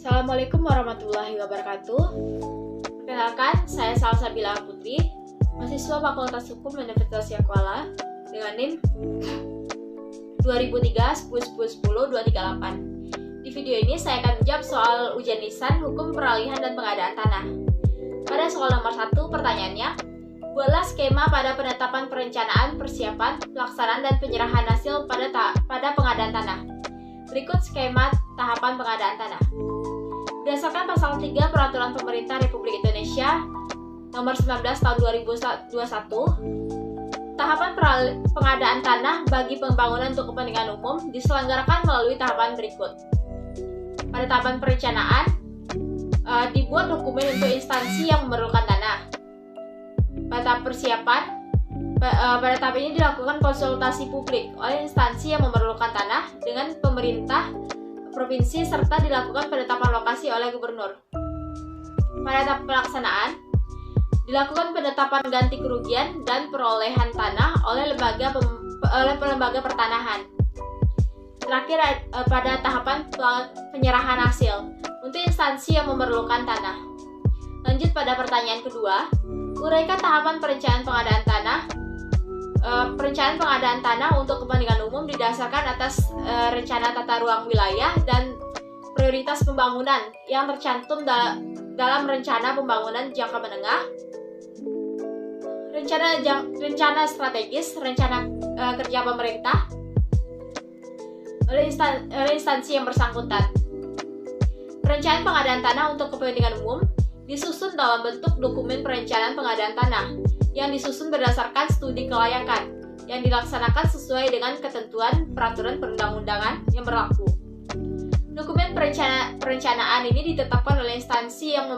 Assalamualaikum warahmatullahi wabarakatuh. Perkenalkan, saya Salsabila Putri, mahasiswa Fakultas Hukum Universitas Yakuala dengan NIM 2003-10-10-238. Di video ini saya akan menjawab soal ujian lisan hukum peralihan dan pengadaan tanah. Pada soal nomor 1, pertanyaannya, buatlah skema pada penetapan perencanaan, persiapan, pelaksanaan, dan penyerahan hasil pada pengadaan tanah. Berikut skema tahapan pengadaan tanah. Berdasarkan pasal 3 Peraturan Pemerintah Republik Indonesia Nomor 19 Tahun 2021, tahapan pengadaan tanah bagi pembangunan untuk kepentingan umum diselenggarakan melalui tahapan berikut. Pada tahapan perencanaan, dibuat dokumen untuk instansi yang memerlukan tanah. Pada tahap persiapan, pada tahap ini dilakukan konsultasi publik oleh instansi yang memerlukan tanah dengan pemerintah provinsi serta dilakukan penetapan lokasi oleh gubernur. Pada tahap pelaksanaan, dilakukan penetapan ganti kerugian dan perolehan tanah oleh lembaga pertanahan. Terakhir, pada tahapan penyerahan hasil untuk instansi yang memerlukan tanah. Lanjut pada pertanyaan kedua, uraikan tahapan perencanaan pengadaan tanah. Perencanaan pengadaan tanah untuk kepentingan umum didasarkan atas rencana tata ruang wilayah dan prioritas pembangunan yang tercantum dalam rencana pembangunan jangka menengah, rencana strategis, rencana kerja pemerintah oleh instansi yang bersangkutan. Perencanaan pengadaan tanah untuk kepentingan umum disusun dalam bentuk dokumen perencanaan pengadaan tanah yang disusun berdasarkan studi kelayakan yang dilaksanakan sesuai dengan ketentuan peraturan perundang-undangan yang berlaku. Dokumen perencanaan ini ditetapkan oleh instansi yang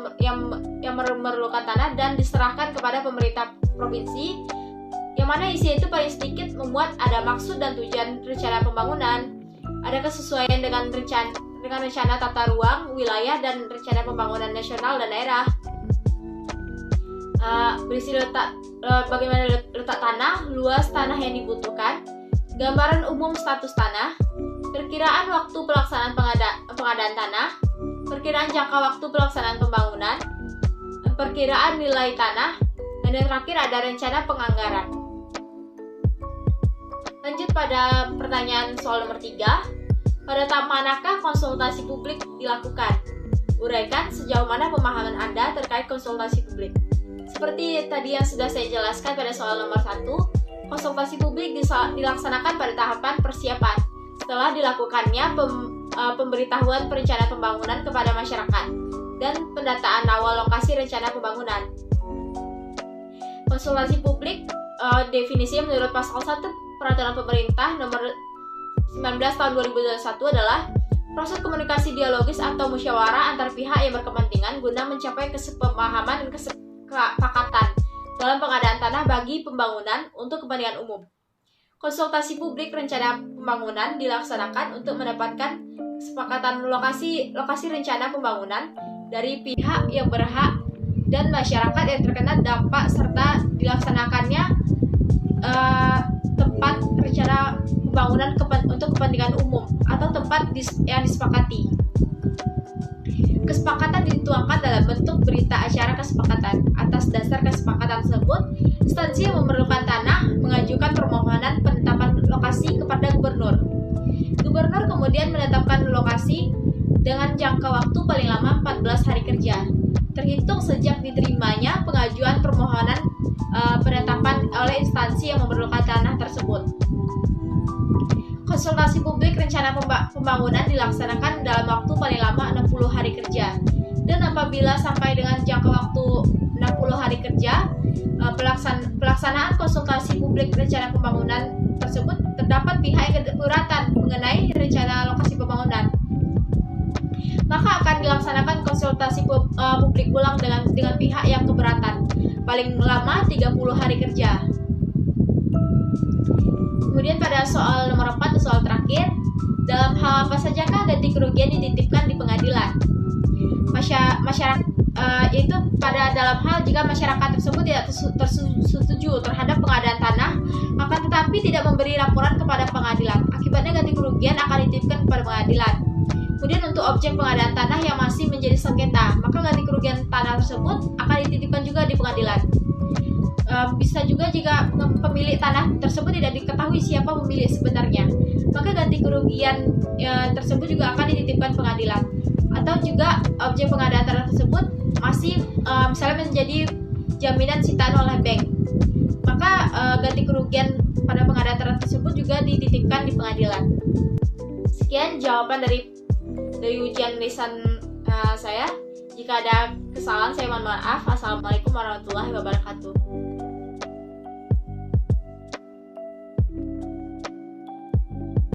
memerlukan tanah dan diserahkan kepada pemerintah provinsi, yang mana isi itu paling sedikit memuat ada maksud dan tujuan rencana pembangunan, ada kesesuaian dengan rencana tata ruang wilayah dan rencana pembangunan nasional dan daerah. Berisi bagaimana letak tanah, luas tanah yang dibutuhkan, gambaran umum status tanah, perkiraan waktu pelaksanaan pengadaan tanah, perkiraan jangka waktu pelaksanaan pembangunan, perkiraan nilai tanah, dan yang terakhir ada rencana penganggaran. Lanjut pada pertanyaan soal nomor 3, pada tahap manakah konsultasi publik dilakukan? Uraikan sejauh mana pemahaman Anda terkait konsultasi publik. Seperti tadi yang sudah saya jelaskan pada soal nomor 1, konsultasi publik dilaksanakan pada tahapan persiapan setelah dilakukannya pemberitahuan perencanaan pembangunan kepada masyarakat dan pendataan awal lokasi rencana pembangunan. Konsultasi publik definisinya menurut pasal 1 Peraturan Pemerintah Nomor 19 Tahun 2021 adalah proses komunikasi dialogis atau musyawarah antar pihak yang berkepentingan guna mencapai kesepemahaman dan kesepakatan dalam pengadaan tanah bagi pembangunan untuk kepentingan umum. Konsultasi publik rencana pembangunan dilaksanakan untuk mendapatkan kesepakatan lokasi rencana pembangunan dari pihak yang berhak dan masyarakat yang terkena dampak serta dilaksanakannya tempat rencana pembangunan untuk kepentingan umum atau tempat yang disepakati. Kesepakatan dituangkan dalam bentuk berita acara kesepakatan. Atas dasar kesepakatan tersebut, instansi yang memerlukan tanah mengajukan permohonan penetapan lokasi kepada gubernur. Gubernur kemudian menetapkan lokasi dengan jangka waktu paling lama 14 hari kerja, terhitung sejak diterimanya pengajuan permohonan penetapan oleh instansi yang memerlukan tanah tersebut. Konsultasi publik rencana pembangunan dilaksanakan dalam waktu paling lama 60 hari kerja. Dan apabila sampai dengan jangka waktu 60 hari kerja, pelaksanaan konsultasi publik rencana pembangunan tersebut terdapat pihak yang keberatan mengenai rencana lokasi pembangunan, maka akan dilaksanakan konsultasi publik ulang dengan pihak yang keberatan paling lama 30 hari kerja. Kemudian pada soal nomor 4, soal terakhir, dalam hal apa sajakah ganti kerugian dititipkan di pengadilan? Masyarakat itu pada dalam hal jika masyarakat tersebut tidak tersetuju terhadap pengadaan tanah, akan tetapi tidak memberi laporan kepada pengadilan. Akibatnya ganti kerugian akan dititipkan kepada pengadilan. Kemudian untuk objek pengadaan tanah yang masih menjadi sengketa, maka ganti kerugian tanah tersebut akan dititipkan juga di pengadilan. Bisa juga jika pemilik tanah tersebut tidak diketahui siapa pemilik sebenarnya, maka ganti kerugian tersebut juga akan dititipkan pengadilan. Atau juga objek pengadaan tanah tersebut masih misalnya menjadi jaminan sitaan oleh bank, maka ganti kerugian pada pengadaan tanah tersebut juga dititipkan di pengadilan. Sekian jawaban dari ujian lisan saya. Jika ada kesalahan saya mohon maaf. Assalamualaikum warahmatullahi wabarakatuh.